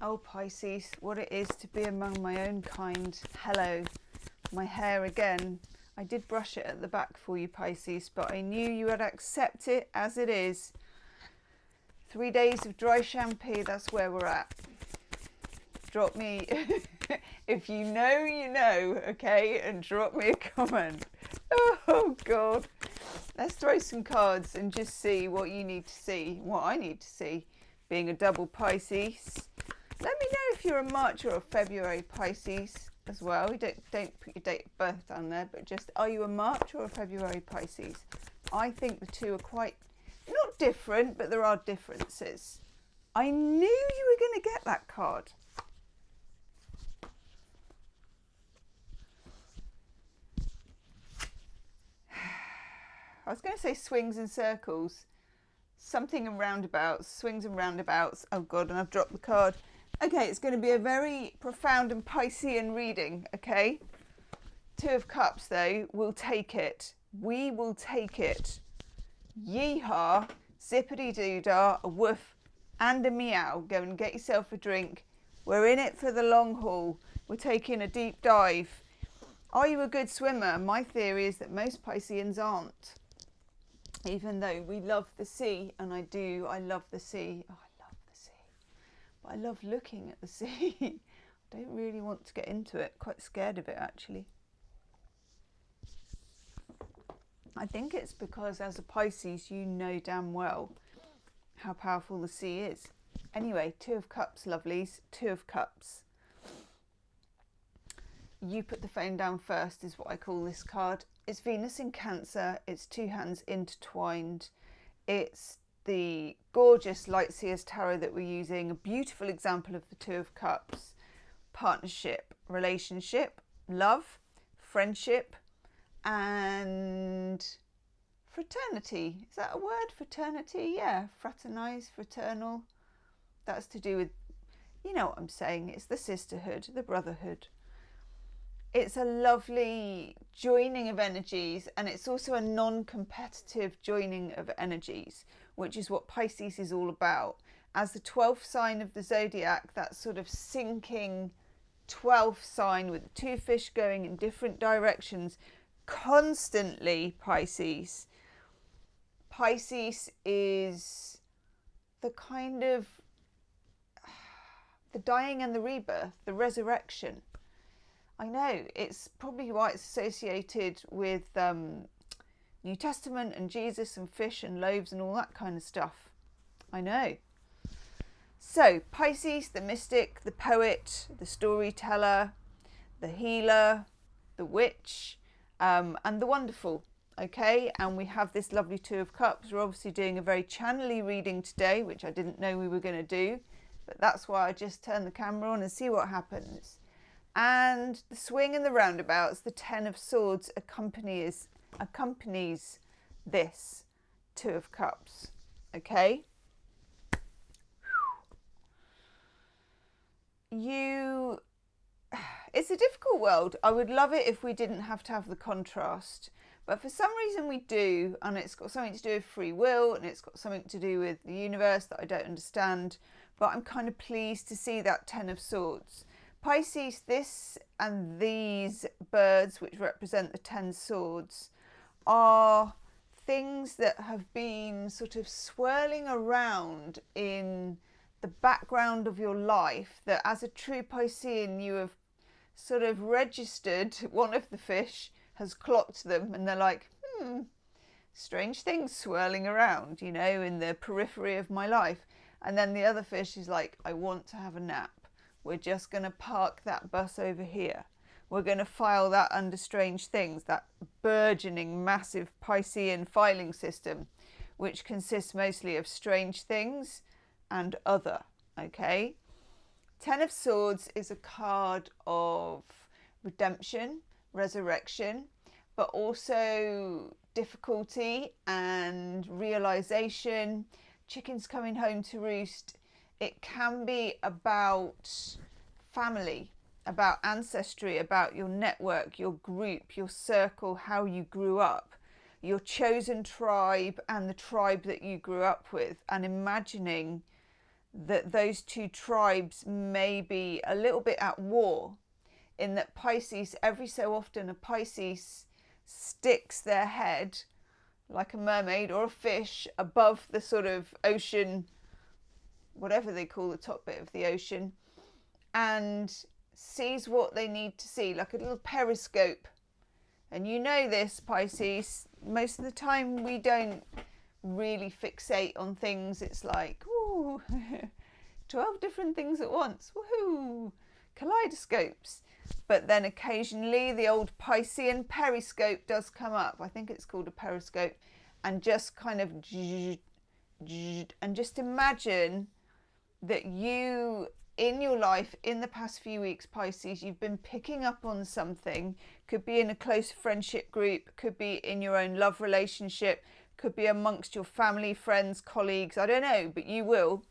Oh, Pisces, what it is to be among my own kind. Hello, my hair again. I did brush it at the back for you, Pisces, but I knew you would accept it as it is. 3 days of dry shampoo, that's where we're at. Drop me, if you know, okay, and drop me a comment. Oh, God. Let's throw some cards and just see what you need to see, what I need to see, being a double Pisces. Let me know if you're a March or a February Pisces as well. You don't put your date of birth down there, but just, are you a March or a February Pisces? I think the two are quite, not different, but there are differences. I knew you were going to get that card. I was going to say swings and circles. Something in roundabouts, swings and roundabouts. Oh God, and I've dropped the card. Okay, it's going to be a very profound and Piscean reading, okay? Two of Cups, though, we'll take it. We will take it. Yeehaw, zippity-doo-dah, a woof, and a meow. Go and get yourself a drink. We're in it for the long haul. We're taking a deep dive. Are you a good swimmer? My theory is that most Pisceans aren't. Even though we love the sea, and I do, I love the sea. Oh, I love the sea. But I love looking at the sea. I don't really want to get into it. Quite scared of it, actually. I think it's because as a Pisces, you know damn well how powerful the sea is. Anyway, Two of Cups, lovelies. Two of Cups. You put the phone down first is what I call this card. It's Venus in Cancer. It's two hands intertwined. It's the gorgeous Lightseers Tarot that we're using. A beautiful example of the Two of Cups. Partnership, relationship, love, friendship, and fraternity. Is that a word? Fraternity? Yeah, fraternize, fraternal. That's to do with, you know what I'm saying. It's the sisterhood, the brotherhood. It's a lovely joining of energies, and it's also a non-competitive joining of energies, which is what Pisces is all about. As the 12th sign of the zodiac, that sort of sinking 12th sign with the two fish going in different directions constantly, Pisces. Pisces is the kind of the dying and the rebirth, the resurrection. I know, it's probably why it's associated with New Testament and Jesus and fish and loaves and all that kind of stuff. I know. So, Pisces, the mystic, the poet, the storyteller, the healer, the witch, and the wonderful. Okay, and we have this lovely Two of Cups. We're obviously doing a very channel-y reading today, which I didn't know we were going to do. But that's why I just turn the camera on and see what happens. And the swing and the roundabouts, the Ten of Swords accompanies this Two of Cups. Okay? It's a difficult world. I would love it if we didn't have to have the contrast. But for some reason we do, and it's got something to do with free will, and it's got something to do with the universe that I don't understand. But I'm kind of pleased to see that Ten of Swords. Pisces, this and these birds, which represent the 10 swords, are things that have been sort of swirling around in the background of your life, that as a true Piscean you have sort of registered. One of the fish has clocked them, and they're like, strange things swirling around, you know, in the periphery of my life. And then the other fish is like, I want to have a nap. We're just going to park that bus over here. We're going to file that under strange things, that burgeoning, massive Piscean filing system, which consists mostly of strange things and other, okay? Ten of Swords is a card of redemption, resurrection, but also difficulty and realization, chickens coming home to roost. It can be about family, about ancestry, about your network, your group, your circle, how you grew up, your chosen tribe and the tribe that you grew up with, and imagining that those two tribes may be a little bit at war, in that Pisces, every so often a Pisces sticks their head like a mermaid or a fish above the sort of ocean, whatever they call the top bit of the ocean, and sees what they need to see, like a little periscope. And you know this, Pisces, most of the time we don't really fixate on things. It's like, ooh, 12 different things at once, woohoo, kaleidoscopes. But then occasionally the old Piscean periscope does come up. I think it's called a periscope. And just kind of, and just imagine that you, in your life, in the past few weeks, Pisces, you've been picking up on something. Could be in a close friendship group, could be in your own love relationship, could be amongst your family, friends, colleagues, I don't know, but you will.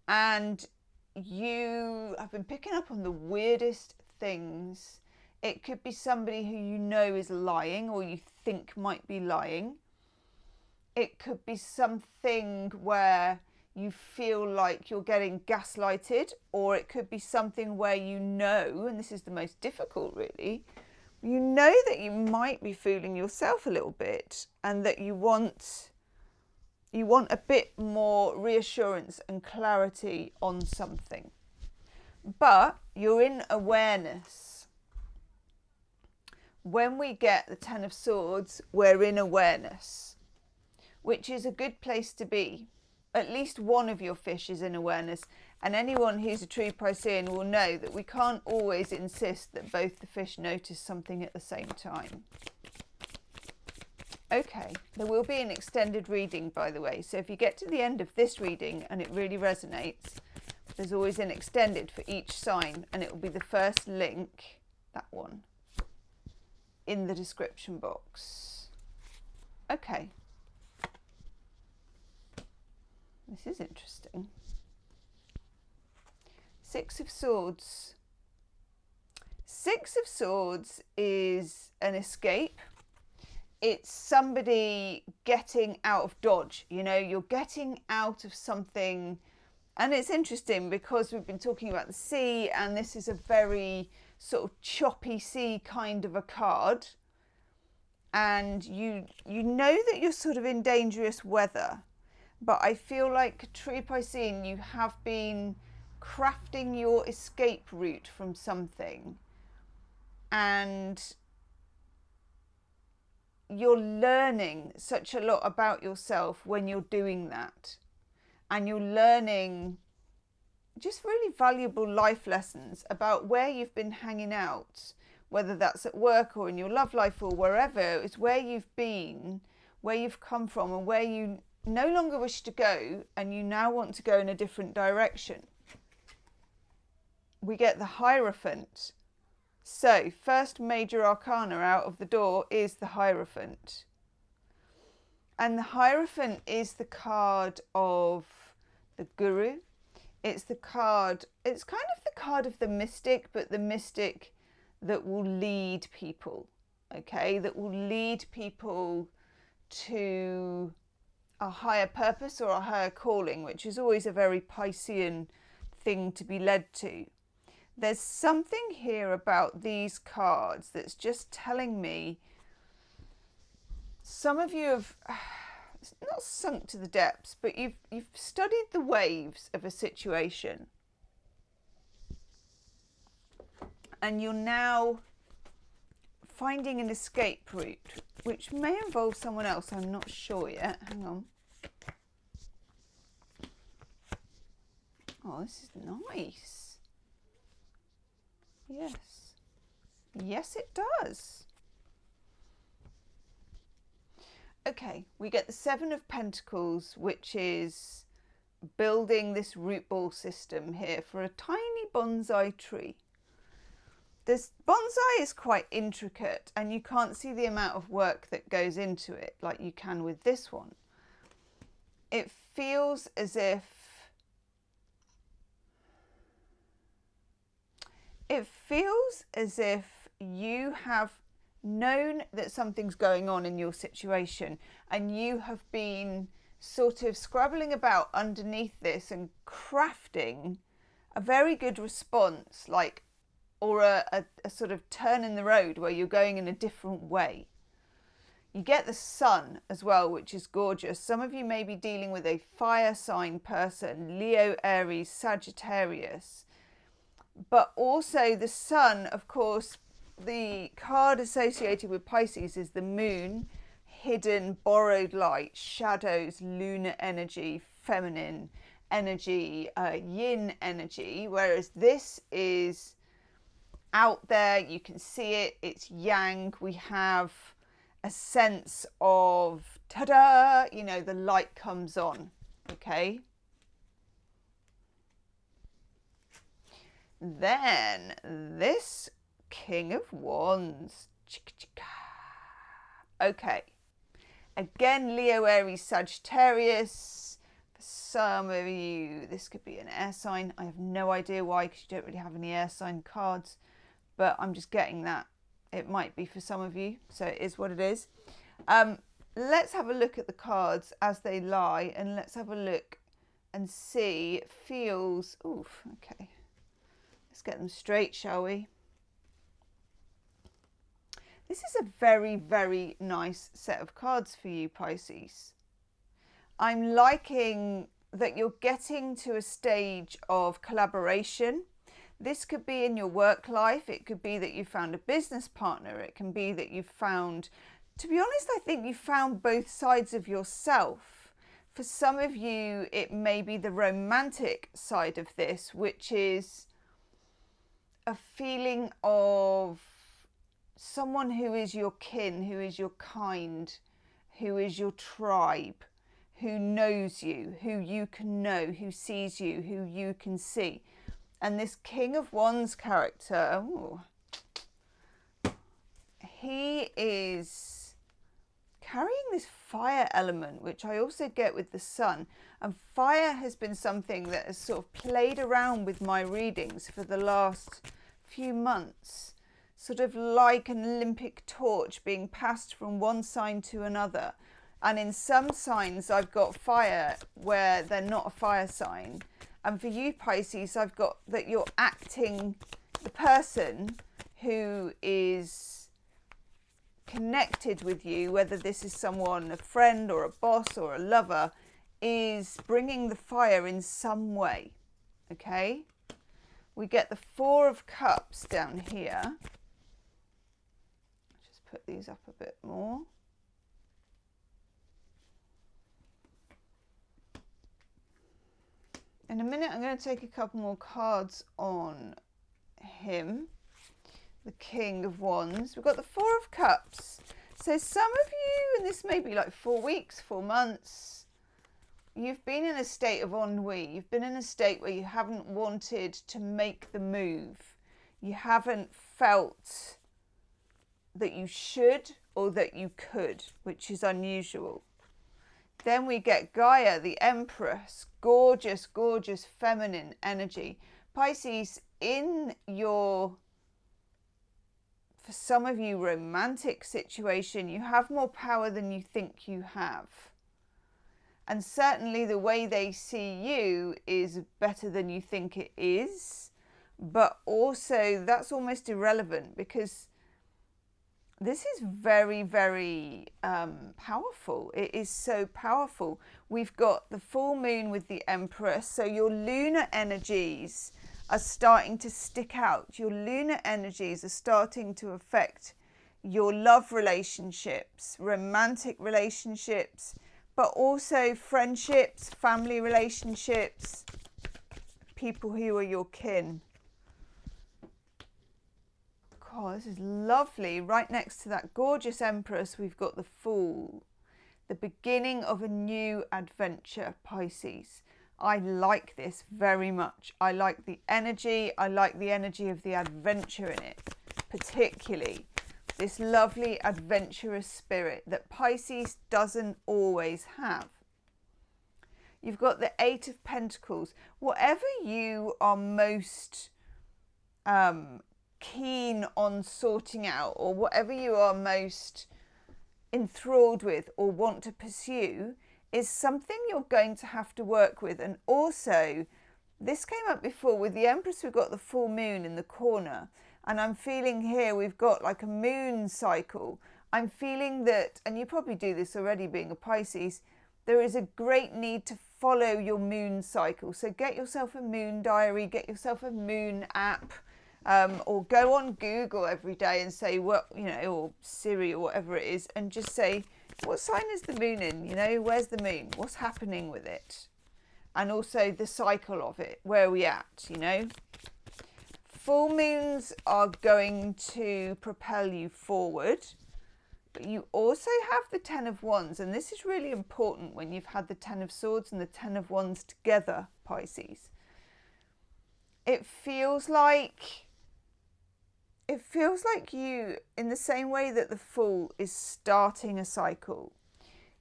And you have been picking up on the weirdest things. It could be somebody who you know is lying or you think might be lying. It could be something where you feel like you're getting gaslighted, or it could be something where you know, and this is the most difficult really, you know that you might be fooling yourself a little bit and that you want a bit more reassurance and clarity on something. But you're in awareness. When we get the Ten of Swords, we're in awareness, which is a good place to be. At least one of your fish is in awareness, and anyone who's a true Piscean will know that we can't always insist that both the fish notice something at the same time. Okay, there will be an extended reading, by the way, so if you get to the end of this reading and it really resonates, there's always an extended for each sign, and it will be the first link, that one, in the description box. Okay. This is interesting. Six of Swords. Six of Swords is an escape. It's somebody getting out of dodge. You know, you're getting out of something. And it's interesting because we've been talking about the sea, and this is a very sort of choppy sea kind of a card. And you know that you're sort of in dangerous weather. But I feel like, true Piscean, you have been crafting your escape route from something. And you're learning such a lot about yourself when you're doing that. And you're learning just really valuable life lessons about where you've been hanging out, whether that's at work or in your love life or wherever. It's where you've been, where you've come from, and where you no longer wish to go, and you now want to go in a different direction. We get the Hierophant. So, first major arcana out of the door is the Hierophant. And the Hierophant is the card of the Guru. It's the card, it's kind of the card of the mystic, but the mystic that will lead people, okay? That will lead people to a higher purpose or a higher calling, which is always a very Piscean thing to be led to. There's something here about these cards that's just telling me some of you have not sunk to the depths, but you've studied the waves of a situation, and you're now finding an escape route, which may involve someone else. I'm not sure yet. Hang on. Oh, this is nice. Yes. Yes, it does. Okay, we get the Seven of Pentacles, which is building this root ball system here for a tiny bonsai tree. This bonsai is quite intricate, and you can't see the amount of work that goes into it like you can with this one. It feels as if you have known that something's going on in your situation, and you have been sort of scrabbling about underneath this and crafting a very good response, like, or a sort of turn in the road where you're going in a different way. You get the sun as well, which is gorgeous. Some of you may be dealing with a fire sign person, Leo, Aries, Sagittarius. But also the sun, of course, the card associated with Pisces is the moon, hidden, borrowed light, shadows, lunar energy, feminine energy, yin energy. Whereas this is out there, you can see it, it's yang. We have a sense of ta-da, you know, the light comes on, okay? Then this King of Wands. Okay. Again, Leo, Aries, Sagittarius. For some of you, this could be an air sign. I have no idea why, because you don't really have any air sign cards. But I'm just getting that. It might be for some of you, so it is what it is. Let's have a look at the cards as they lie, and let's have a look and see. It feels, oof, okay. Let's get them straight, shall we? This is a very, very nice set of cards for you, Pisces. I'm liking that you're getting to a stage of collaboration. This could be in your work life. It could be that you found a business partner. It can be that you've found, to be honest, I think you found both sides of yourself. For some of you, it may be the romantic side of this, which is a feeling of someone who is your kin, who is your kind, who is your tribe, who knows you, who you can know, who sees you, who you can see. And this King of Wands character, ooh, he is carrying this fire element, which I also get with the sun. And fire has been something that has sort of played around with my readings for the last few months. Sort of like an Olympic torch being passed from one sign to another. And in some signs I've got fire where they're not a fire sign. And for you, Pisces, I've got that you're acting, the person who is connected with you, whether this is someone, a friend or a boss or a lover, is bringing the fire in some way, okay? We get the Four of Cups down here. Just put these up a bit more. In a minute, I'm going to take a couple more cards on him, the King of Wands. We've got the Four of Cups. So some of you, and this may be like 4 weeks, 4 months, you've been in a state of ennui. You've been in a state where you haven't wanted to make the move. You haven't felt that you should or that you could, which is unusual. Then we get Gaia, the Empress, gorgeous, gorgeous feminine energy. Pisces, in your, for some of you, romantic situation, you have more power than you think you have. And certainly the way they see you is better than you think it is. But also that's almost irrelevant, because this is very, very powerful. It is so powerful. We've got the full moon with the Empress. So your lunar energies are starting to stick out. Your lunar energies are starting to affect your love relationships, romantic relationships, but also friendships, family relationships, people who are your kin. Oh, this is lovely. Right next to that gorgeous Empress, we've got the Fool. The beginning of a new adventure, Pisces. I like this very much. I like the energy. I like the energy of the adventure in it, particularly. This lovely adventurous spirit that Pisces doesn't always have. You've got the Eight of Pentacles. Whatever you are most keen on sorting out, or whatever you are most enthralled with or want to pursue, is something you're going to have to work with. And also, this came up before with the Empress. We've got the full moon in the corner, and I'm feeling here we've got like a moon cycle. I'm feeling that, and you probably do this already being a Pisces, there is a great need to follow your moon cycle. So get yourself a moon diary, get yourself a moon app, or go on Google every day and say, what, you know, or Siri or whatever it is, and just say, what sign is the moon in? You know, where's the moon? What's happening with it? And also the cycle of it. Where are we at, you know? Full moons are going to propel you forward. But you also have the Ten of Wands. And this is really important when you've had the Ten of Swords and the Ten of Wands together, Pisces. It feels like you, in the same way that the Fool is starting a cycle,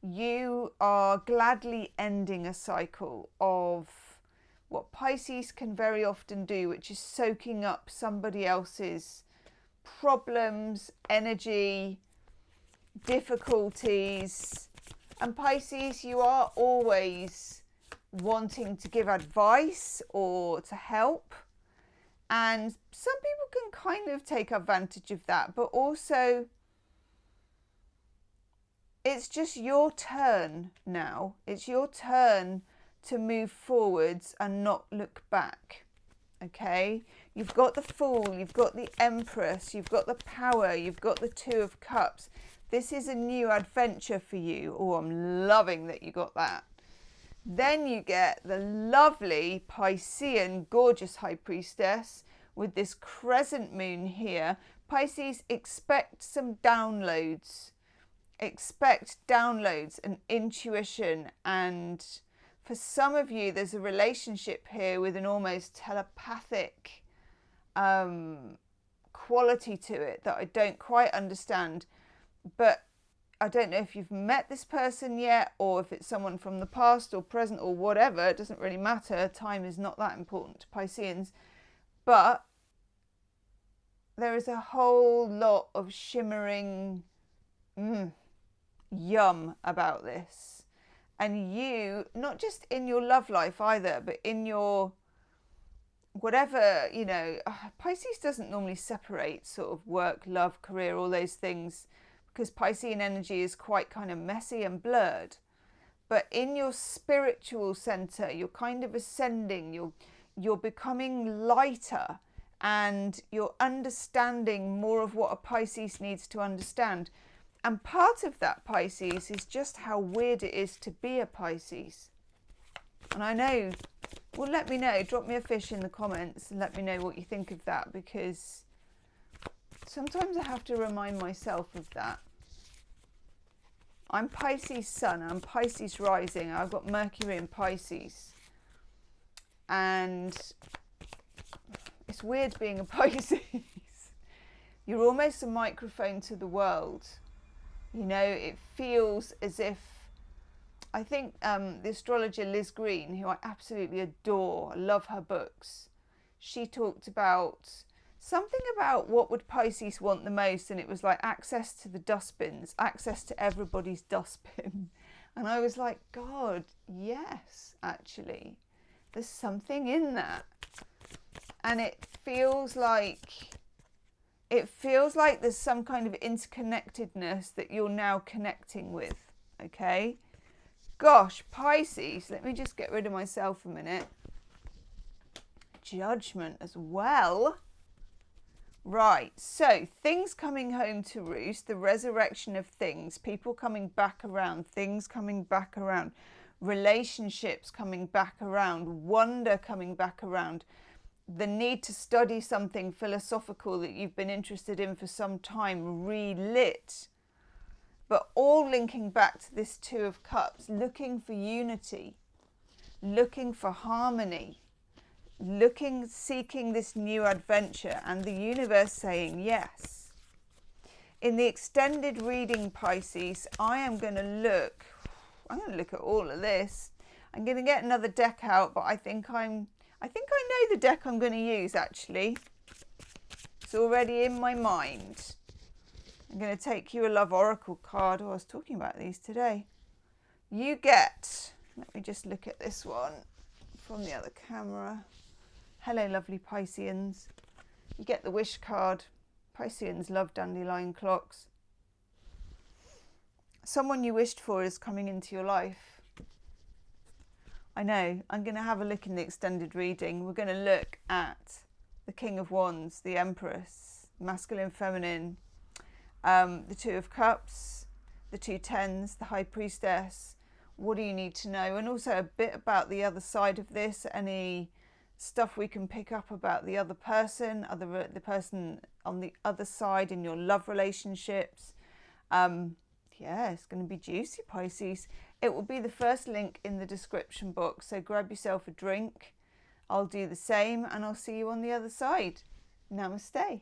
you are gladly ending a cycle of what Pisces can very often do, which is soaking up somebody else's problems, energy, difficulties. And Pisces, you are always wanting to give advice or to help. And some people can kind of take advantage of that, but also it's just your turn now. It's your turn to move forwards and not look back. Okay? You've got the Fool, you've got the Empress, you've got the Power, you've got the Two of Cups. This is a new adventure for you. Oh, I'm loving that you got that. Then you get the lovely Piscean, gorgeous High Priestess with this crescent moon here. Pisces, expect some downloads. Expect downloads and intuition, and for some of you there's a relationship here with an almost telepathic quality to it that I don't quite understand, but I don't know if you've met this person yet or if it's someone from the past or present or whatever. It doesn't really matter. Time is not that important to Pisceans, but there is a whole lot of shimmering yum about this. And you, not just in your love life either, but in your whatever, you know, Pisces doesn't normally separate sort of work, love, career, all those things, because Piscean energy is quite kind of messy and blurred. But in your spiritual center, you're kind of ascending, you're becoming lighter, and you're understanding more of what a Pisces needs to understand. And part of that, Pisces, is just how weird it is to be a Pisces. And I know, well, let me know, drop me a fish in the comments and let me know what you think of that, because sometimes I have to remind myself of that. I'm Pisces Sun, I'm Pisces Rising, I've got Mercury in Pisces. And it's weird being a Pisces. You're almost a microphone to the world. You know, it feels as if, I think the astrologer Liz Green, who I absolutely adore, I love her books, she talked about something about what would Pisces want the most, and it was like access to the dustbins, access to everybody's dustbin. And I was like, God, yes, actually, there's something in that. And it feels like there's some kind of interconnectedness that you're now connecting with, okay? Gosh, Pisces, let me just get rid of myself a minute. Judgment as well. Right, so things coming home to roost, the resurrection of things, people coming back around, things coming back around, relationships coming back around, wonder coming back around, the need to study something philosophical that you've been interested in for some time relit, but all linking back to this Two of Cups, looking for unity, looking for harmony, seeking this new adventure, and the universe saying yes. In the extended reading, Pisces, I'm going to look at all of this. I'm going to get another deck out, but I think I know the deck I'm going to use, actually. It's already in my mind. I'm going to take you a Love Oracle card. Oh, I was talking about these today. You get, let me just look at this one from the other camera. Hello, lovely Pisceans. You get the wish card. Pisceans love dandelion clocks. Someone you wished for is coming into your life. I know. I'm going to have a look in the extended reading. We're going to look at the King of Wands, the Empress, masculine, feminine, the Two of Cups, the Two Tens, the High Priestess. What do you need to know? And also a bit about the other side of this, any stuff we can pick up about the other person, the person on the other side in your love relationships. Yeah, it's going to be juicy, Pisces. It will be the first link in the description box, so grab yourself a drink. I'll do the same, and I'll see you on the other side. Namaste.